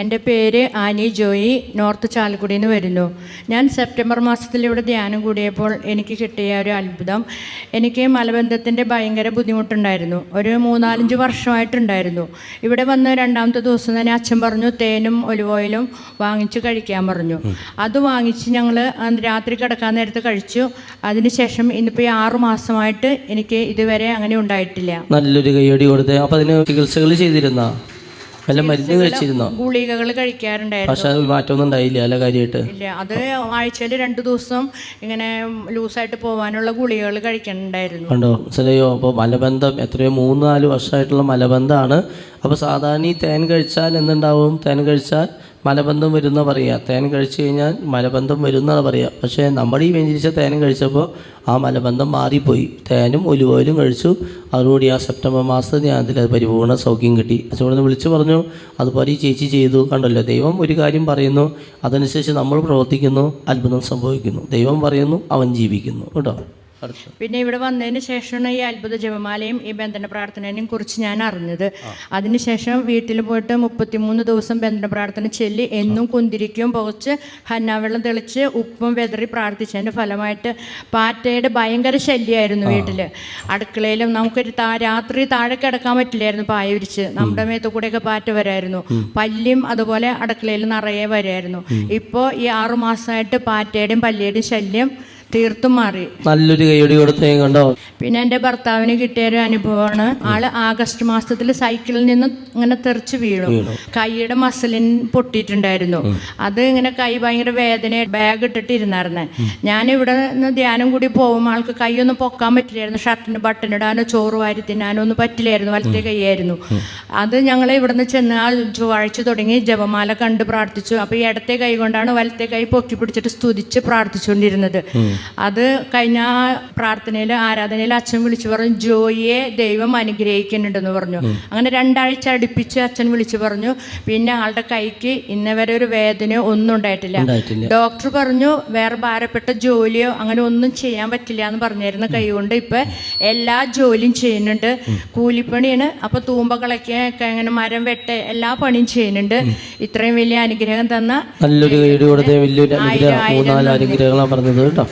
എൻ്റെ പേര് Annie Joy, north ചാലക്കുടിയിൽ നിന്ന് വരുന്നു. ഞാൻ സെപ്റ്റംബർ മാസത്തിൽ ഇവിടെ ധ്യാനം കൂടിയപ്പോൾ എനിക്ക് കിട്ടിയ ഒരു അത്ഭുതം, എനിക്ക് മലബന്ധത്തിൻ്റെ ഭയങ്കര ബുദ്ധിമുട്ടുണ്ടായിരുന്നു. ഒരു 3-4 വർഷമായിട്ടുണ്ടായിരുന്നു. ഇവിടെ വന്ന് രണ്ടാമത്തെ ദിവസം തന്നെ അച്ഛൻ പറഞ്ഞു തേനും ഒലിവ് ഓയിലും വാങ്ങിച്ച് കഴിക്കാൻ പറഞ്ഞു. അത് വാങ്ങിച്ച് ഞങ്ങൾ രാത്രി കിടക്കാൻ നേരത്ത് കഴിച്ചു. അതിനുശേഷം ഇന്നിപ്പോൾ 6 മാസമായിട്ട് എനിക്ക് ഇതുവരെ അങ്ങനെ ഉണ്ടായിട്ടില്ല. നല്ലൊരു കൈയടി കൊടുത്തേ. അപ്പോൾ അതിന് ചികിത്സകൾ ചെയ്തിരുന്ന വല്ല മരുന്ന് കഴിച്ചിരുന്നോ? ഗുളികകൾ കഴിക്കാറുണ്ടായിരുന്നു. പക്ഷെ അത് മാറ്റമൊന്നും ഉണ്ടായില്ല അല്ല കാര്യമായിട്ട്? ഇല്ല, അത് ആഴ്ചയിൽ 2 ദിവസം ഇങ്ങനെ ലൂസായിട്ട് പോകാനുള്ള ഗുളികകൾ കഴിക്കുന്നുണ്ടായിരുന്നു. കണ്ടോ, മനസ്സിലായോ? അപ്പോൾ മലബന്ധം എത്രയോ 3-4 വർഷമായിട്ടുള്ള മലബന്ധമാണ്. അപ്പോൾ സാധാരണ ഈ തേൻ കഴിച്ചാൽ എന്തുണ്ടാവും? തേൻ കഴിച്ചാൽ മലബന്ധം വരുന്ന പറയുക. തേൻ കഴിച്ചു കഴിഞ്ഞാൽ മലബന്ധം വരുന്നതാണ് പറയുക. പക്ഷേ നമ്മുടെ ഈ വ്യഞ്ചരിച്ച തേനും കഴിച്ചപ്പോൾ ആ മലബന്ധം മാറിപ്പോയി. തേനും ഒലിവ് ഓയിലും കഴിച്ചു. അതോടുകൂടി ആ സെപ്റ്റംബർ മാസത്തിൽ ധ്യാനത്തിൽ അത് പരിപൂർണ്ണ സൗഖ്യം കിട്ടി. അച്ഛനോട് വിളിച്ചു പറഞ്ഞു, അതുപോലെ ഈ ചേച്ചി ചെയ്തു. കണ്ടല്ലോ, ദൈവം ഒരു കാര്യം പറയുന്നു, അതനുസരിച്ച് നമ്മൾ പ്രവർത്തിക്കുന്നു, അത്ഭുതം സംഭവിക്കുന്നു. ദൈവം പറയുന്നു, അവൻ ജീവിക്കുന്നു. കേട്ടോ. പിന്നെ ഇവിടെ വന്നതിന് ശേഷമാണ് ഈ അത്ഭുത ജപമാലയും ഈ ബന്ധന പ്രാർത്ഥനയും കുറിച്ച് ഞാൻ അറിഞ്ഞത്. അതിനുശേഷം വീട്ടിൽ പോയിട്ട് 33 ദിവസം ബന്ധന പ്രാർത്ഥന ചൊല്ലി എന്നും കുന്തിരിക്കും പുകച്ച് ഹന്നാവെള്ളം തെളിച്ച് ഉപ്പും വെതറി പ്രാർത്ഥിച്ചതിൻ്റെ ഫലമായിട്ട് പാറ്റയുടെ ഭയങ്കര ശല്യമായിരുന്നു വീട്ടിൽ. അടുക്കളയിലും നമുക്കൊരു രാത്രി താഴെ കിടക്കാൻ പറ്റില്ലായിരുന്നു, പായ വിരിച്ച്. നമ്മുടെ മേത്തു കൂടെയൊക്കെ പാറ്റ വരായിരുന്നു. പല്ലിയും അതുപോലെ അടുക്കളയിൽ നിറയെ വരുമായിരുന്നു. ഇപ്പോൾ ഈ 6 മാസമായിട്ട് പാറ്റയുടെയും പല്ലിയുടെയും ശല്യം തീർത്തും മാറി. നല്ലൊരു കൈയടി കൊടുത്തേ. കണ്ടോ. പിന്നെ എൻ്റെ ഭർത്താവിന് കിട്ടിയൊരു അനുഭവമാണ്. ആള് ആഗസ്റ്റ് മാസത്തിൽ സൈക്കിളിൽ നിന്ന് ഇങ്ങനെ തെറിച്ച് വീണു. കൈയുടെ മസിലിൻ പൊട്ടിയിട്ടുണ്ടായിരുന്നു. അത് ഇങ്ങനെ കൈ ഭയങ്കര വേദന, ബാഗ് ഇട്ടിട്ടിരുന്നായിരുന്നേ. ഞാനിവിടെ നിന്ന് ധ്യാനം കൂടി പോകുമ്പോൾ ആൾക്ക് കൈയൊന്നും പൊക്കാൻ പറ്റില്ലായിരുന്നു. ഷർട്ടിന് ബട്ടൺ ഇടാനോ ചോറ് വാരി തിന്നാനോ ഒന്നും പറ്റില്ലായിരുന്നു. വലത്തെ കൈയായിരുന്നു. അത് ഞങ്ങൾ ഇവിടുന്ന് ചെന്ന് ആ ചൊവ്വാഴ്ച തുടങ്ങി ജപമാല കണ്ട് പ്രാർത്ഥിച്ചു. അപ്പോൾ ഈ ഇടത്തെ കൈ കൊണ്ടാണ് വലത്തെ കൈ പൊക്കി പിടിച്ചിട്ട് സ്തുതിച്ച് പ്രാർത്ഥിച്ചുകൊണ്ടിരുന്നത്. അത് കഴിഞ്ഞ പ്രാർത്ഥനയിൽ ആരാധനയിൽ അച്ഛൻ വിളിച്ചു പറഞ്ഞു, ജോയിയെ ദൈവം അനുഗ്രഹിക്കുന്നുണ്ടെന്ന് പറഞ്ഞു. അങ്ങനെ 2 ആഴ്ച അടുപ്പിച്ച് അച്ഛൻ വിളിച്ചു പറഞ്ഞു. പിന്നെ ആളുടെ കൈക്ക് ഇന്നവരെ ഒരു വേദനയോ ഒന്നും ഉണ്ടായിട്ടില്ല. ഡോക്ടർ പറഞ്ഞു വേറെ ഭാരപ്പെട്ട ജോലിയോ അങ്ങനെ ഒന്നും ചെയ്യാൻ പറ്റില്ല എന്ന് പറഞ്ഞിരുന്ന കൈ കൊണ്ട് ഇപ്പൊ എല്ലാ ജോലിയും ചെയ്യുന്നുണ്ട്. കൂലിപ്പണിയാണ്. അപ്പൊ തൂമ്പ കളയ്ക്കൊക്കെ അങ്ങനെ മരം വെട്ട എല്ലാ പണിയും ചെയ്യുന്നുണ്ട്. ഇത്രയും വലിയ അനുഗ്രഹം തന്ന നല്ലൊരു അനുഗ്രഹങ്ങളാണ് പറഞ്ഞത് കേട്ടോ.